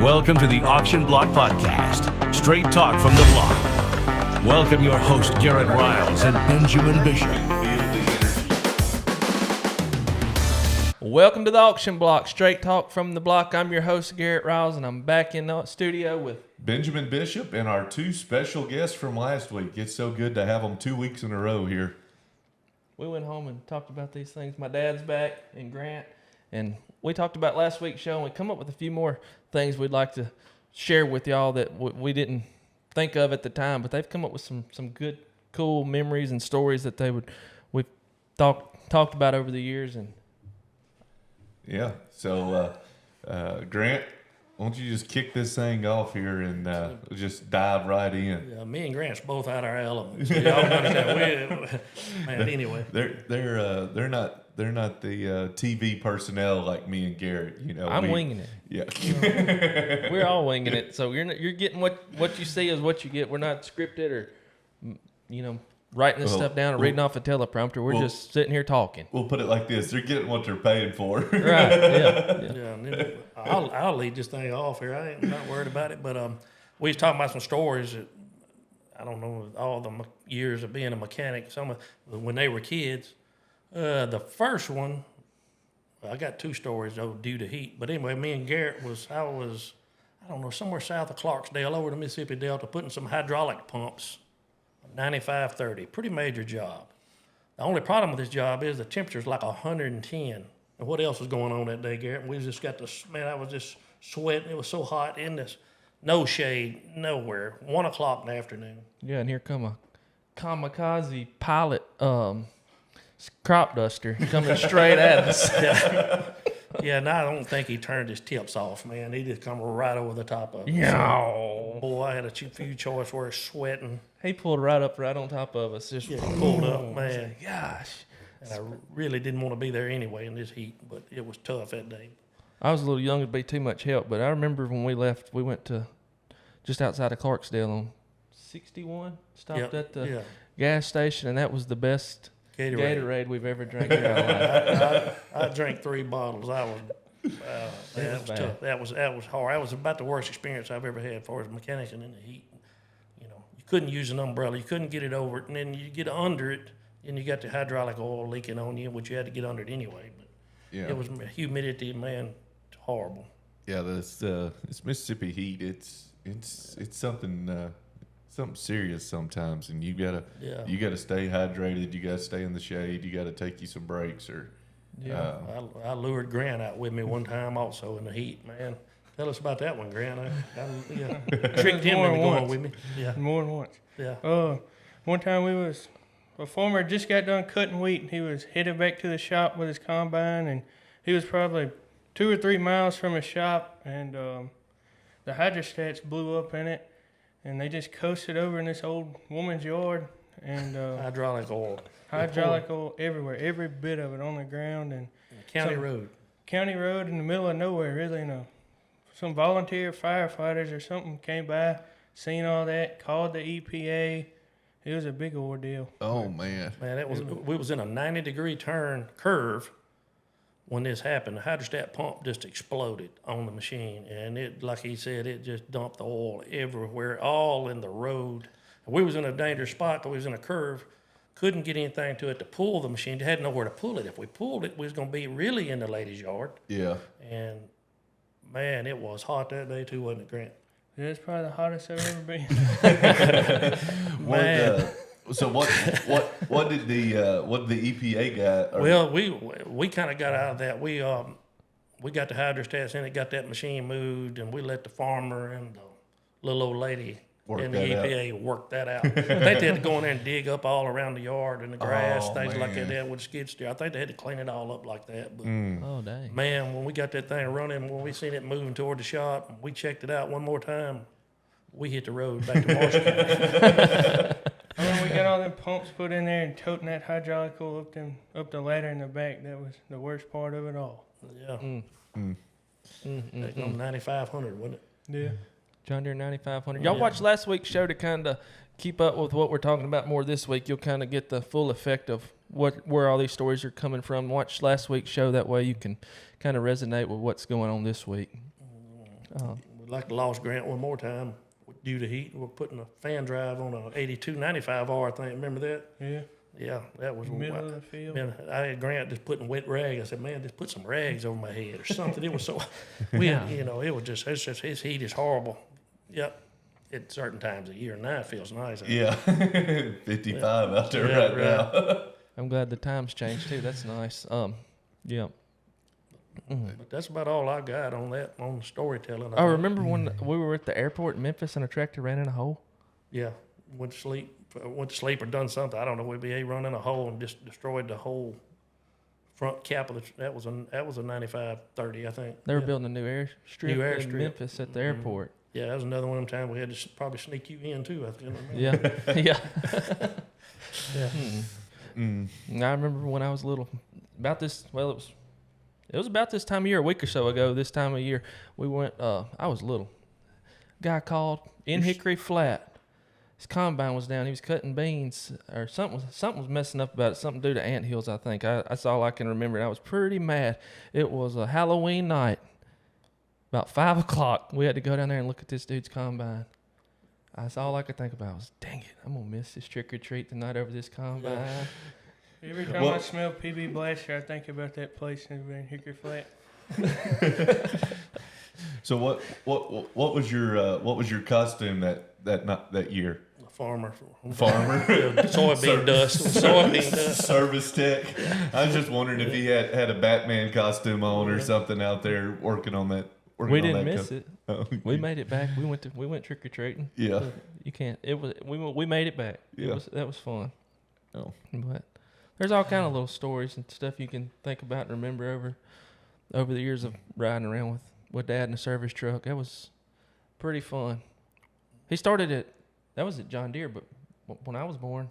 Welcome to the Auction Block Podcast, straight talk from the block. Welcome your host, Garrett Riles and Benjamin Bishop. Welcome to the Auction Block, straight talk from the block. I'm your host, Garrett Riles, and I'm back in the studio with Benjamin Bishop and our two special guests from last week. It's so good to have them 2 weeks in a row here. We went home and talked about these things. My dad's back and Grant, and we talked about last week's show, and we come up with a few more things we'd like to share with y'all that we didn't think of at the time, but they've come up with some good, cool memories and stories that we've talked about over the years. And yeah, so Grant, why don't you just kick this thing off here and just dive right in? Yeah, me and Grant's both out our elements. Y'all understand? Man, anyway, they're not the TV personnel like me and Garrett. You know, I'm winging it. Yeah, we're all winging it. So you're getting what you see is what you get. We're not scripted or writing this stuff down or reading off a teleprompter. We're just sitting here talking. We'll put it like this: they're getting what they're paying for. Right? Yeah. And then I'll lead this thing off here. I ain't not worried about it, but we was talking about some stories that I don't know all the years of being a mechanic. Some when they were kids. The first one, I got two stories though due to heat. But anyway, me and Garrett I was somewhere south of Clarksdale over the Mississippi Delta putting some hydraulic pumps, 9530, pretty major job. The only problem with this job is the temperature's like 110. And what else was going on that day, Garrett? We just got I was just sweating. It was so hot in this, no shade, nowhere. 1 o'clock in the afternoon. Yeah, and here come a kamikaze pilot crop duster coming straight at us. Yeah, and I don't think he turned his tips off, man. He just come right over the top of it. Yeah. So, boy, I had a few choice where sweating. He pulled right on top of us. Just he pulled up, man. Gosh. And I really didn't want to be there anyway in this heat, but it was tough that day. I was a little young to be too much help, but I remember when we left, we went to just outside of Clarksdale on 61, stopped at the gas station, and that was the best Gatorade we've ever drank in our life. I drank 3 bottles. That was tough. That was hard. That was about the worst experience I've ever had as far as mechanics and in the heat. You couldn't use an umbrella. You couldn't get it over it, and then you get under it, and you got the hydraulic oil leaking on you, which you had to get under it anyway. But it was humidity, man, horrible. Yeah, this Mississippi heat. It's something. Something serious sometimes, and you gotta stay hydrated. You gotta stay in the shade. You gotta take you some breaks. I lured Grant out with me one time also in the heat, man. Tell us about that one, Grant. I tricked him into going with me. Yeah, more than once. Yeah. One time a farmer just got done cutting wheat, and he was headed back to the shop with his combine, and he was probably 2 or 3 miles from his shop, and the hydrostats blew up in it. And they just coasted over in this old woman's yard, and hydraulic oil everywhere, every bit of it on the ground, and county road in the middle of nowhere, really. Some volunteer firefighters or something came by, seen all that, called the EPA. It was a big ordeal. Oh man, we was in a 90-degree turn curve. When this happened, the hydrostat pump just exploded on the machine, and it, like he said, it just dumped the oil everywhere, all in the road. And we was in a dangerous spot, because we was in a curve, couldn't get anything to it to pull the machine. They had nowhere to pull it. If we pulled it, we was going to be really in the lady's yard. Yeah. And, man, it was hot that day too, wasn't it, Grant? Yeah, it's probably the hottest I've ever been. Man. So what did the EPA got? Well, we kind of got out of that. We got the hydrostats in it, got that machine moved, and we let the farmer and the little old lady in the EPA work that out. They had to go in there and dig up all around the yard and the grass, things like that with a skid steer. I think they had to clean it all up like that. But Oh, dang. man, when we got that thing running, when we seen it moving toward the shop, we checked it out one more time. We hit the road back to Marshall County. We got all them pumps put in there and toting that hydraulic oil up the ladder in the back. That was the worst part of it all. Yeah. 9500, wasn't it? Yeah. John Deere 9500. Y'all watched last week's show to kind of keep up with what we're talking about more this week. You'll kind of get the full effect of where all these stories are coming from. Watch last week's show. That way you can kind of resonate with what's going on this week. like lost Grant one more time due to heat. We're putting a fan drive on a 8295R thing. Remember that? Yeah. Yeah, that was Middle of the field. Man, I had Grant just putting wet rags. I said, man, just put some rags over my head or something. It was so, it was just his heat is horrible. Yep. At certain times of year, now it feels nice. Yeah, 55 out there right now. I'm glad the times changed too. That's nice. Yeah. But that's about all I got on the storytelling. I remember when we were at the airport in Memphis and a tractor ran in a hole. Yeah, went to sleep or done something. I don't know. We run in a hole and just destroyed the whole front cap of that was a 9530, I think. They were building a new airstrip in Memphis at the Mm-hmm. airport. Yeah, that was another one of them times we had to probably sneak you in too. I think. Yeah, yeah. Yeah. And I remember when I was little, about this. Well, it was about this time of year, a week or so ago. This time of year, we went. I was little. Guy called in Hickory Flat. His combine was down. He was cutting beans, or something was messing up about it. Something due to anthills, I think. That's all I can remember. And I was pretty mad. It was a Halloween night. About 5 o'clock, we had to go down there and look at this dude's combine. That's all I could think about was, dang it, I'm going to miss this trick or treat tonight over this combine. Every time I smell PB Blaster, I think about that place in Hickory Flat. So what was your costume that year? A farmer. Soybean dust. Service tech. I was just wondering if he had a Batman costume on or something out there working on that. We didn't miss it. Oh, we made it back. We went trick or treating. Yeah. You can't. We made it back. Yeah. That was fun. Oh. But there's all kind of little stories and stuff you can think about and remember over the years of riding around with Dad in a service truck. That was pretty fun. He started that was at John Deere, but when I was born.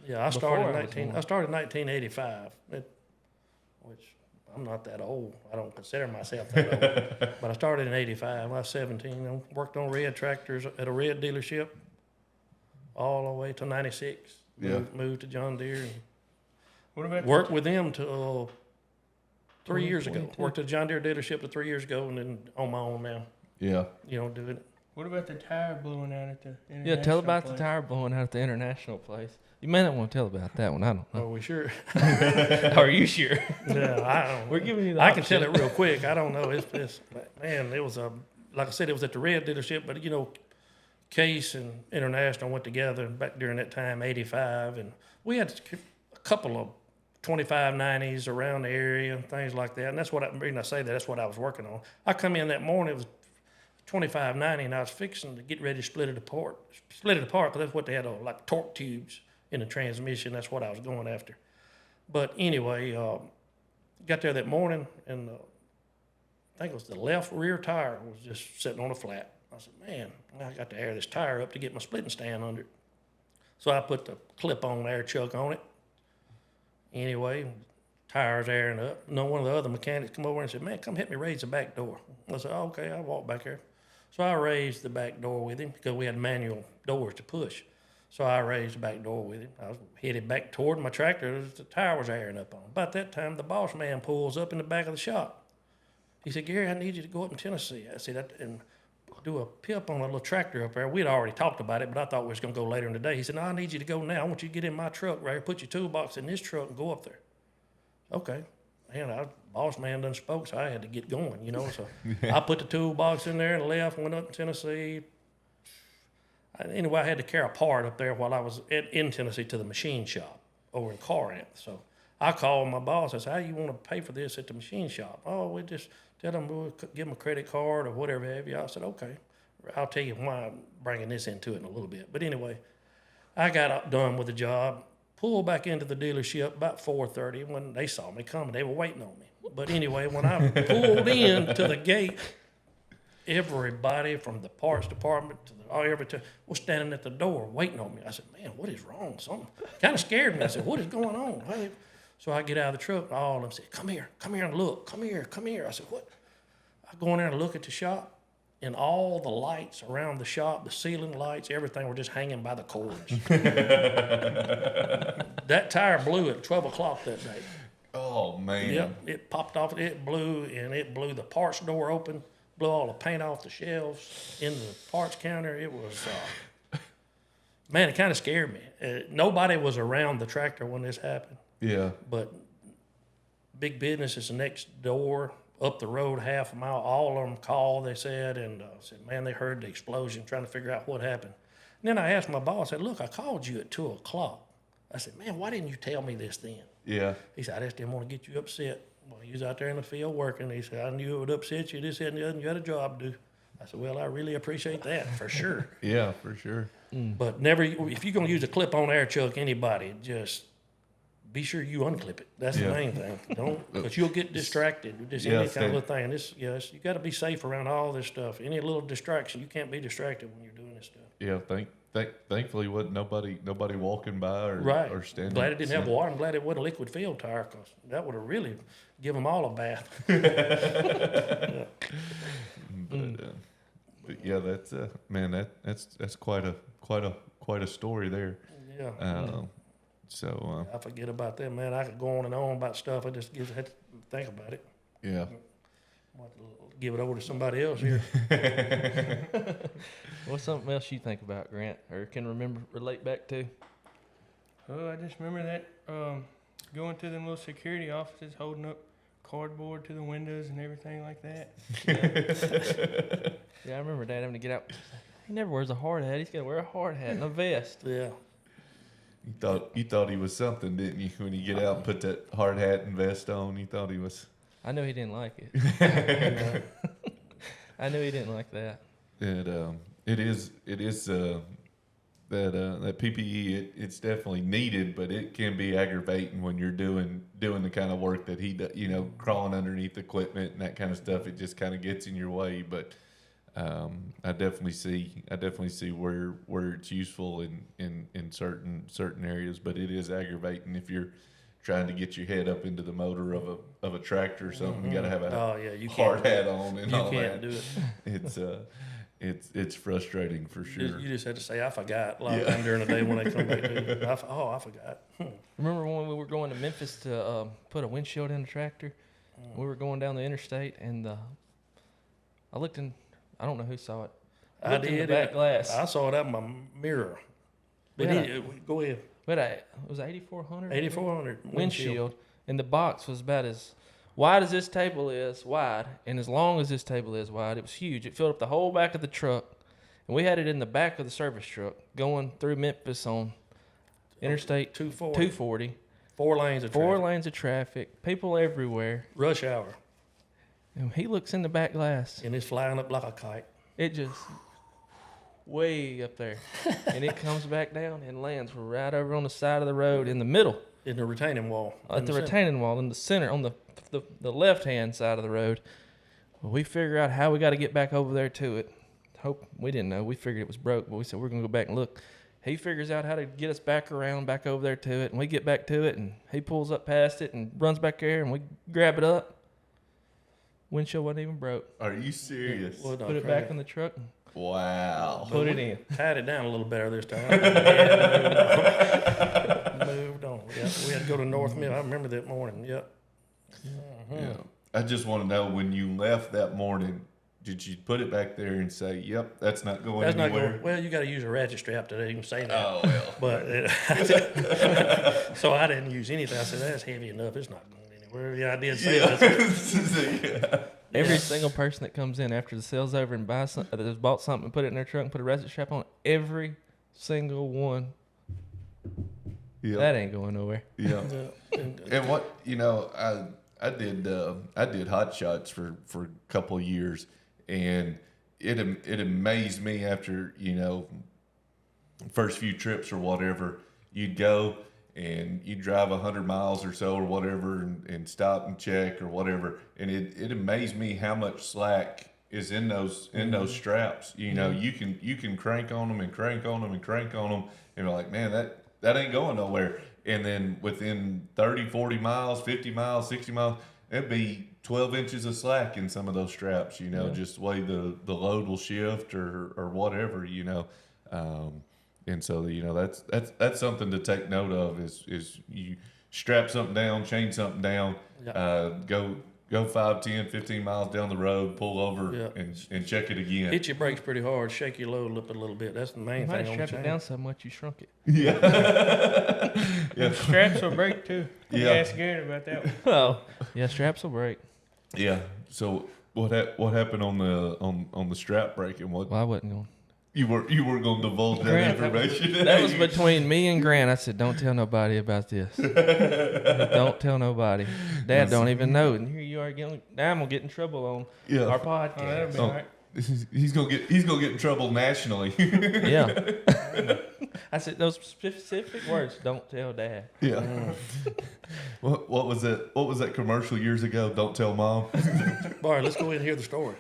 Yeah, I started in 1985, which I'm not that old. I don't consider myself that old. But I started in 85. I was 17. I worked on red tractors at a red dealership all the way to 96. Yeah. Moved to John Deere. And What about worked with them till 3 years ago. 2022. Worked at a John Deere dealership till 3 years ago, and then on my own now. Yeah. Doing it. What about the tire blowing out at the Yeah, tell about place? the tire blowing out at the international place. You may not want to tell about that one. I don't know. Are we sure? Are you sure? Yeah, I don't. We're giving you the I can option. tell it real quick. I don't know. It's man. It was like I said, it was at the red dealership, but Case and International went together back during that time, 85, and we had a couple of 2590s around the area and things like that. And that's what reason I say that's what I was working on. I come in that morning, it was 2590, and I was fixing to get ready to split it apart because that's what they had, like torque tubes in the transmission. That's what I was going after. But anyway, got there that morning, and I think it was the left rear tire was just sitting on a flat. I said, man, I got to air this tire up to get my splitting stand under it. So I put the clip-on air chuck on it. Anyway, tire's airing up. One of the other mechanics come over and said, man, come help me raise the back door. I said, oh, okay, I'll walk back there. So I raised the back door with him because we had manual doors to push. So I raised the back door with him. I was headed back toward my tractor. The tire was airing up on. About that time, the boss man pulls up in the back of the shop. He said, Gary, I need you to go up in Tennessee. I said, and do a pip on a little tractor up there. We'd already talked about it, but I thought we was going to go later in the day. He said, no, I need you to go now. I want you to get in my truck right here, put your toolbox in this truck and go up there. Okay. Man, boss man done spoke, so I had to get going, So I put the toolbox in there and left, went up to Tennessee. Anyway, I had to carry a part up there while I was in Tennessee to the machine shop over in Corinth. So I called my boss. I said, how you want to pay for this at the machine shop? Oh, we just tell them we'll give them a credit card or whatever have you. I said, okay. I'll tell you why I'm bringing this into it in a little bit. But anyway, I got done with the job, pulled back into the dealership about 4:30. When they saw me coming, they were waiting on me. But anyway, when I pulled in to the gate, everybody from the parts department to everything was standing at the door waiting on me. I said, man, what is wrong? Something kind of scared me. I said, what is going on? So I get out of the truck, and all of them said, come here and look. Come here. I said, what? I go in there and look at the shop, and all the lights around the shop, the ceiling lights, everything were just hanging by the cords. That tire blew at 12 o'clock that day. Oh, man. Yep, it popped off, it blew the parts door open. blew all the paint off the shelves in the parts counter. It was, man, it kind of scared me. Nobody was around the tractor when this happened. Yeah. But big businesses next door, up the road half a mile, all of them called, they said, and said, man, they heard the explosion, trying to figure out what happened. And then I asked my boss, I said, look, I called you at 2 o'clock. I said, man, why didn't you tell me this then? Yeah. He said, I just didn't want to get you upset. Well, he was out there in the field working. He said, I knew it would upset you, this, that, and the other, and you had a job to do. I said, well, I really appreciate that, for sure. Yeah, for sure. But never, if you're going to use a clip-on air chuck, anybody, just be sure you unclip it. That's the main thing. Don't, because you'll get distracted with just any kind of thing. This, yes, you got to be safe around all this stuff. Any little distraction, you can't be distracted when you're doing this stuff. Yeah, thankfully wasn't nobody walking by or or standing. Glad it didn't have water. I'm glad it wasn't a liquid field tire, because that would have really given them all a bath. But yeah, that's man, that's quite a story there. Yeah. So I forget about that, man. I could go on and on about stuff. I just had to think about it. yeah. I'll have to give it over to somebody else here. What's something else you think about, Grant, or can relate back to? Oh, I just remember that going to them little security offices, holding up cardboard to the windows and everything like that. Yeah, I remember Dad having to get out. He never wears a hard hat. He's got to wear a hard hat and a vest. Yeah. You thought he was something, didn't you? When you get out and put that hard hat and vest on, you thought he was. I knew he didn't like it. I knew he didn't like that. It is that PPE. It's definitely needed, but it can be aggravating when you're doing the kind of work that he does. You know, crawling underneath equipment and that kind of stuff. It just kind of gets in your way. But I definitely see where it's useful in certain areas. But it is aggravating if you're trying to get your head up into the motor of a tractor or something. You got to have a hard hat on and all that. You can't do it. It's frustrating for sure. You just had to say, I forgot, a lot of time during the day when they come back to you. I forgot. Remember when we were going to Memphis to put a windshield in the tractor? We were going down the interstate, and I looked in. I don't know who saw it. I did. In the back glass. I saw it out in my mirror. But go ahead. But it was 8,400. 8,400 windshield, and the box was about as wide as this table is wide, and as long as this table is wide. It was huge. It filled up the whole back of the truck, and we had it in the back of the service truck going through Memphis on Interstate 240. 4 lanes of traffic. 4 lanes of traffic. People everywhere. Rush hour. And he looks in the back glass. And it's flying up like a kite. It just way up there. And it comes back down and lands right over on the side of the road in the middle. In the retaining wall. At the retaining wall in the center, on the left-hand side of the road. Well, we figure out how we got to get back over there to it. We didn't know. We figured it was broke, but we said we're going to go back and look. He figures out how to get us back around, back over there to it, and we get back to it, and he pulls up past it and runs back there, and we grab it up. Windshield wasn't even broke. Are you serious? Put it back in the truck. Wow. Put it in. Tied it down a little better this time. Moved on. Yeah, we had to go to North Mill. I remember that morning. Yep. Yeah. I just want to know, when you left that morning, did you put it back there and say, "Yep, that's not going anywhere"? Not going. Well, you got to use a ratchet strap to even say that. Oh well. But so I didn't use anything. I said, that's heavy enough. It's not going anywhere. Yeah, I did say that. Every single person that comes in after the sale's over and buys something, that's bought something and put it in their truck and put a ratchet strap on, every single one. Yep. That ain't going nowhere. Yeah. And what, I did hot shots for a couple of years, and it amazed me after, first few trips or whatever, you'd go and you'd drive 100 miles or so or whatever and stop and check or whatever. And it amazed me how much slack is in those straps. You can crank on them and crank on them and crank on them, and you're like, man, that ain't going nowhere. And then within 30, 40 miles, 50 miles, 60 miles, it'd be 12 inches of slack in some of those straps, just the way the load will shift or whatever, and so, that's something to take note of is you strap something down, chain something down, go 5, 10, 15 miles down the road, pull over, Yeah. and check it again. Hit your brakes pretty hard, shake your load up a little bit. That's the main You might thing have on the strapped it chain. down so much you shrunk it. Yeah. Yeah. Straps will break too. You Yeah. ask Garrett about that one. Oh, yeah, straps will break. Yeah. So what happened on the strap breaking? What Well, I wasn't going. you weren't going to divulge that Grant, information? That was between me and Grant. I said, "Don't tell nobody about this. Don't tell nobody." Dad don't even know, and here you are getting. Now I'm gonna get in trouble on Yeah. our Oh, that'll podcast. be all right. He's gonna get in trouble nationally. Yeah. I said those specific words. Don't tell Dad. Yeah. What was that? What was that commercial years ago? Don't tell mom. Barry, let's go ahead and hear the story.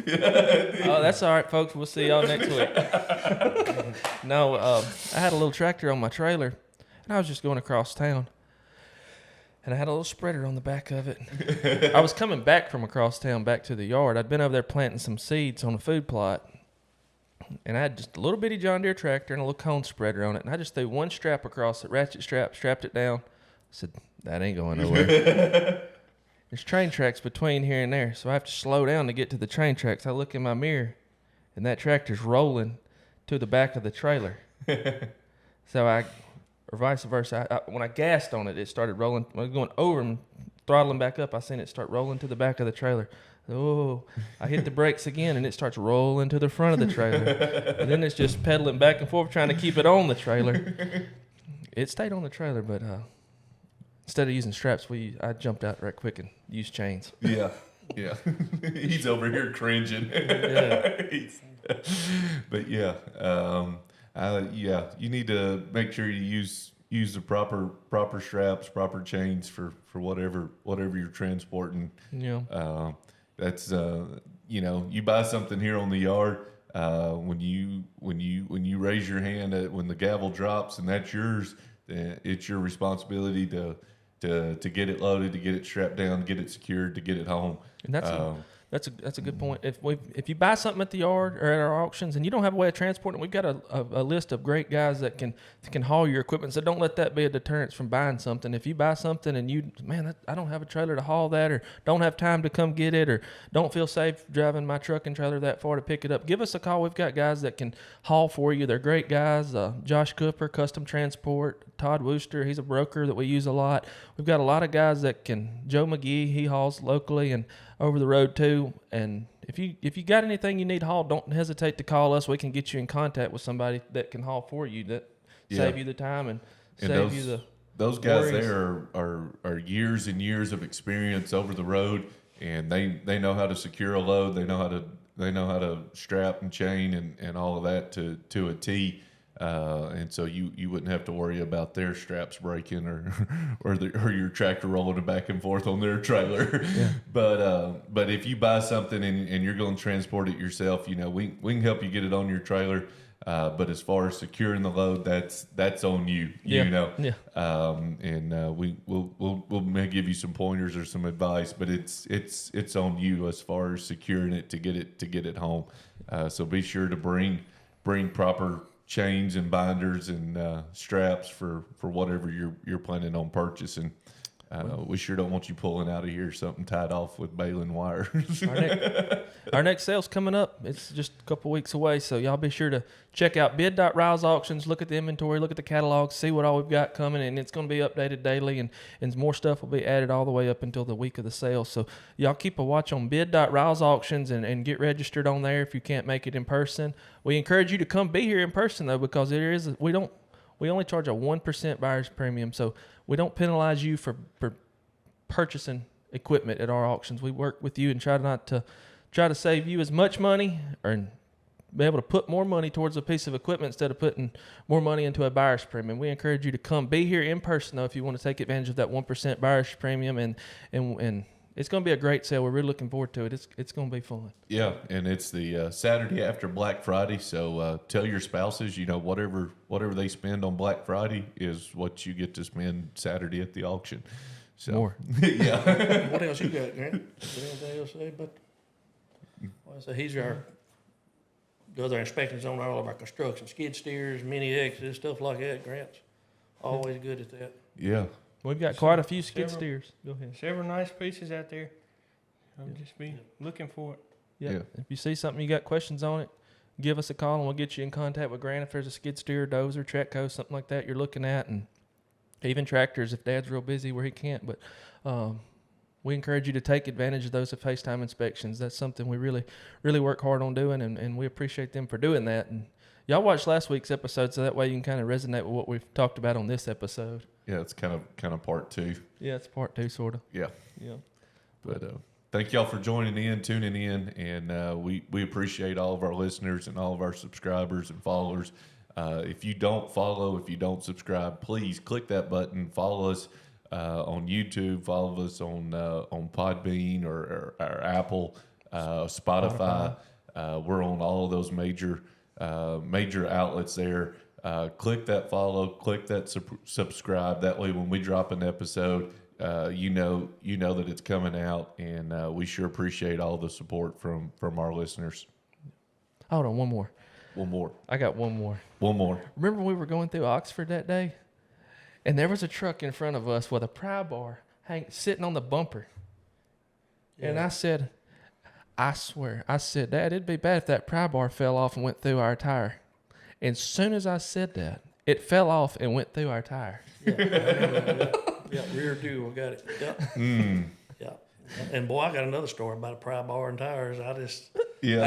Oh, that's all right, folks. We'll see y'all next week. No, I had a little tractor on my trailer, and I was just going across town. And I had a little spreader on the back of it. I was coming back from across town back to the yard. I'd been over there planting some seeds on a food plot. And I had just a little bitty John Deere tractor and a little cone spreader on it. And I just threw one strap across it, ratchet strap, strapped it down. I said, that ain't going nowhere. There's train tracks between here and there, so I have to slow down to get to the train tracks. I look in my mirror, and that tractor's rolling to the back of the trailer. So or vice versa. When I gassed on it, it started rolling. When I was going over and throttling back up, I seen it start rolling to the back of the trailer. Oh, I hit the brakes again, and it starts rolling to the front of the trailer. And then it's just pedaling back and forth, trying to keep it on the trailer. It stayed on the trailer, but instead of using straps, I jumped out right quick and used chains. Yeah. Yeah. He's over here cringing. Yeah. But yeah. Yeah, you need to make sure you use the proper straps, proper chains for whatever you're transporting. Yeah. That's you buy something here on the yard. When you raise your hand when the gavel drops and that's yours, then it's your responsibility to get it loaded, to get it strapped down, get it secured, to get it home. And that's a good point. If you buy something at the yard or at our auctions and you don't have a way of transporting it, we've got a list of great guys that can haul your equipment. So don't let that be a deterrence from buying something. If you buy something and I don't have a trailer to haul that, or don't have time to come get it, or don't feel safe driving my truck and trailer that far to pick it up, give us a call. We've got guys that can haul for you. They're great guys. Josh Cooper, Custom Transport. Todd Wooster, he's a broker that we use a lot. We've got a lot of guys that can. Joe McGee, he hauls locally and over the road too. And if you got anything you need hauled, don't hesitate to call us. We can get you in contact with somebody that can haul for you, that save you the time and save you the those guys worries. there are years and years of experience over the road, and they know how to secure a load. They know how to strap and chain and all of that to a T. And so you wouldn't have to worry about their straps breaking or your tractor rolling back and forth on their trailer. Yeah. But if you buy something and you're going to transport it yourself, we can help you get it on your trailer. But as far as securing the load, that's on you. Yeah. Yeah. We'll may give you some pointers or some advice, but it's on you as far as securing it to get it home. So be sure to bring proper chains and binders and straps for whatever you're planning on purchasing. We sure don't want you pulling out of here something tied off with baling wire. Our next sale's coming up. It's just a couple weeks away, so y'all be sure to check out bid.riles auctions, look at the inventory, look at the catalog, see what all we've got coming, and it's going to be updated daily, and more stuff will be added all the way up until the week of the sale. So y'all keep a watch on bid.riles auctions and get registered on there if you can't make it in person. We encourage you to come be here in person, though, because we only charge a 1% buyer's premium, so we don't penalize you for purchasing equipment at our auctions. We work with you and try to save you as much money or be able to put more money towards a piece of equipment instead of putting more money into a buyer's premium. We encourage you to come be here in person, though, if you want to take advantage of that 1% buyer's premium, and it's going to be a great sale. We're really looking forward to it. It's going to be fun. Yeah, and it's the Saturday after Black Friday, so tell your spouses, whatever they spend on Black Friday is what you get to spend Saturday at the auction. So, More. Yeah. What else you got, Grant? Anything else to say? But he's our other inspections on all of our construction, skid steers, mini X's, stuff like that. Grant's always good at that. Yeah. We've got quite a few skid Several. steers. Go ahead. Several nice pieces out there. I'll just be looking for it. Yeah. Yeah. If you see something, you got questions on it, give us a call and we'll get you in contact with Grant if there's a skid steer, dozer, Tretco, something like that you're looking at, and even tractors if Dad's real busy where he can't. But we encourage you to take advantage of those FaceTime inspections. That's something we really, really work hard on doing, and we appreciate them for doing that. And y'all watched last week's episode, so that way you can kind of resonate with what we've talked about on this episode. Yeah, it's kind of part 2. Yeah, it's part 2, sort of. Yeah. Yeah. But thank y'all for joining in, tuning in, and we appreciate all of our listeners and all of our subscribers and followers. If you don't follow, if you don't subscribe, please click that button. Follow us on YouTube. Follow us on Podbean or Apple, Spotify. We're on all of those major outlets there. Click that follow. Click that subscribe. That way, when we drop an episode, you know that it's coming out, and we sure appreciate all the support from our listeners. Hold on, one more. One more. I got one more. One more. Remember when we were going through Oxford that day? And there was a truck in front of us with a pry bar sitting on the bumper. Yeah. And I said, Dad, it'd be bad if that pry bar fell off and went through our tire. And as soon as I said that, it fell off and went through our tire. Yeah, rear dew, I got it. Yeah. Yeah. And boy, I got another story about a pry bar and tires. I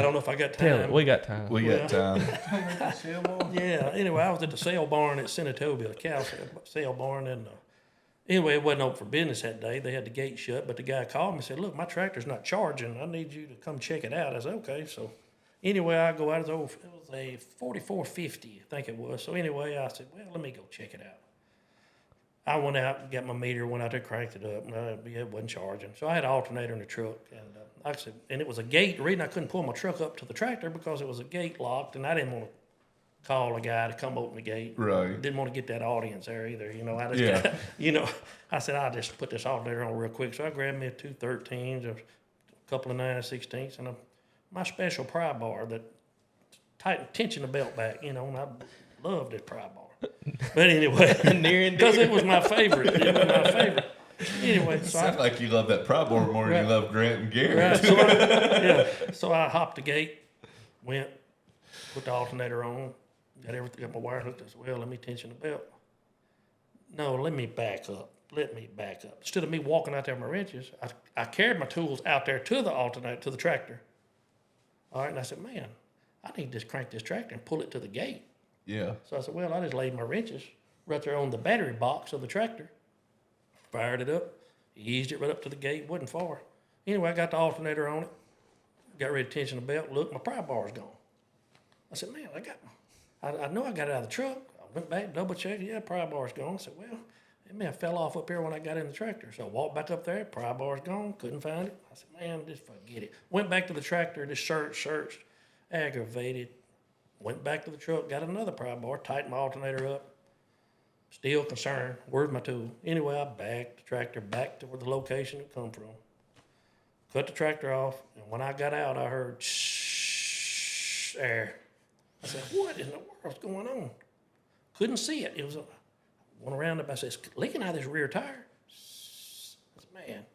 don't know if I got time. Tell it, we got time. We got time. Yeah. Anyway, I was at the sale barn at Senatobia, the cow sale barn, and anyway, it wasn't open for business that day. They had the gate shut, but the guy called me and said, "Look, my tractor's not charging. I need you to come check it out." I said, "Okay." So anyway, I go out. It was a 4450, I think it was. So anyway, I said, "Well, let me go check it out." I went out, got my meter, went out there, cranked it up, and it wasn't charging. So I had an alternator in the truck, and like I said, and it was a gate. The reason I couldn't pull my truck up to the tractor because it was a gate locked, and I didn't want to call a guy to come open the gate. Right. Didn't want to get that audience there either. I just, I said, I'll just put this alternator on real quick. So I grabbed me a 213s, a couple of 9/16ths, and my special pry bar that tension the belt back, and I love this pry bar. But anyway, because it was my favorite. Anyway, so Sounds like you love that pry bar more than you love Grant and Garrett. Right, so I hopped the gate, went, put the alternator on, got everything, got my wire hooked. I said, "Well, let me tension the belt." No, let me back up. Instead of me walking out there with my wrenches, I carried my tools out there to the alternator, to the tractor. All right, and I said, "Man, I need to crank this tractor and pull it to the gate." Yeah. So I said, "Well, I just laid my wrenches right there on the battery box of the tractor, fired it up, eased it right up to the gate, wasn't far. Anyway, I got the alternator on it, got ready to tension the belt, look, my pry bar's gone. I said, "Man, I know I got it out of the truck." I went back, double checked, yeah, pry bar's gone. I said, "Well, it may have fell off up here when I got in the tractor." So I walked back up there, pry bar's gone, couldn't find it. I said, "Man, just forget it." Went back to the tractor, just searched, aggravated. Went back to the truck, got another pry bar, tightened my alternator up. Still concerned. Where's my tool? Anyway, I backed the tractor back to where the location it come from. Cut the tractor off, and when I got out, I heard shh air. I said, "What in the world's going on?" Couldn't see it. It was went around. I said, "It's leaking out of this rear tire." I said, "Man."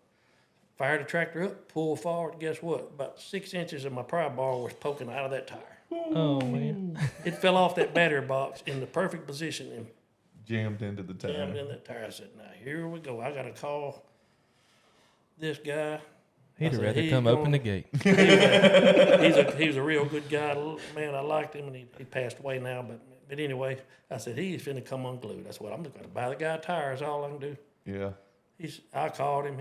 Fired the tractor up, pulled forward. Guess what? About 6 inches of my pry bar was poking out of that tire. Oh, man. It fell off that battery box in the perfect position and Jammed into the tire. jammed in that tire. I said, "Now here we go. I got to call this guy." He'd have rather come open the gate. He was a real good guy. Man, I liked him, and he passed away now. But anyway, I said, he's finna come unglued. That's what I'm just going to buy the guy a tire. Is all I can do. Yeah. I called him.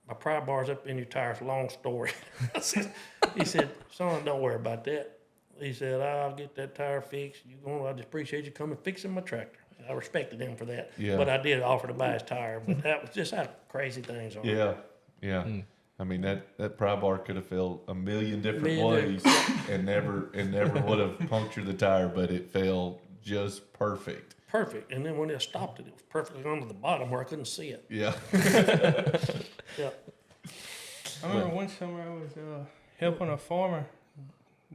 My pry bar's up in your tires. Long story. He said, "Son, don't worry about that." He said, "I'll get that tire fixed. I just appreciate you coming fixing my tractor." I respected him for that. Yeah. But I did offer to buy his tire. But that was just how crazy things are. Yeah. Yeah. I mean that pry bar could have fell a million different ways and never would have punctured the tire, but it fell just perfect. Perfect. And then when it stopped it was perfectly under the bottom where I couldn't see it. Yeah. Yeah. I remember one summer I was helping a farmer.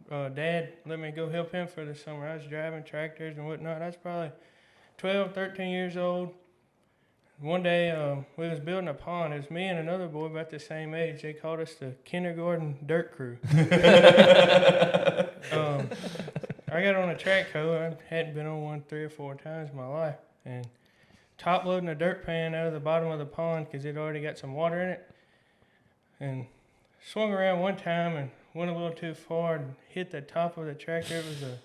Dad let me go help him for the summer. I was driving tractors and whatnot. I was probably 12, 13 years old. one day we was building a pond. It was me and another boy about the same age. They called us the kindergarten dirt crew. I got on a track hoe. I hadn't been on one 3 or 4 times in my life. And top loading a dirt pan out of the bottom of the pond because it already got some water in it. And swung around one time and went a little too far and hit the top of the tractor. It was a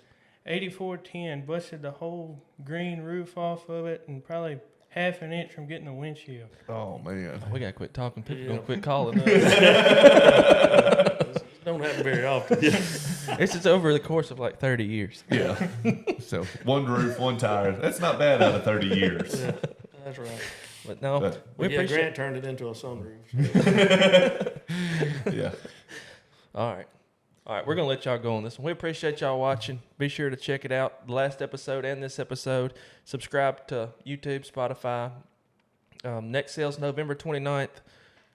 8410, busted the whole green roof off of it and probably half an inch from getting the windshield. Oh man, We gotta quit talking. People gonna quit calling us. Don't happen very often. It's just over the course of like 30 years. yeah. So one roof, one tire. That's not bad out of 30 years. Yeah, that's right. But no, But- we Yeah, appreciate. Grant turned it into a sunroof. Yeah. All right. All right, we're going to let y'all go on this one. We appreciate y'all watching. Be sure to check it out, the last episode and this episode. Subscribe to YouTube, Spotify. Next sale's November 29th.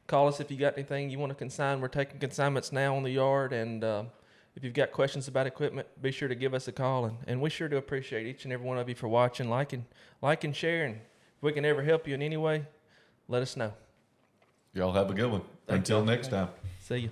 Call us if you got anything you want to consign. We're taking consignments now on the yard. And if you've got questions about equipment, be sure to give us a call. And we sure do appreciate each and every one of you for watching, liking, sharing. If we can ever help you in any way, let us know. Y'all have a good one. Until next time. See you.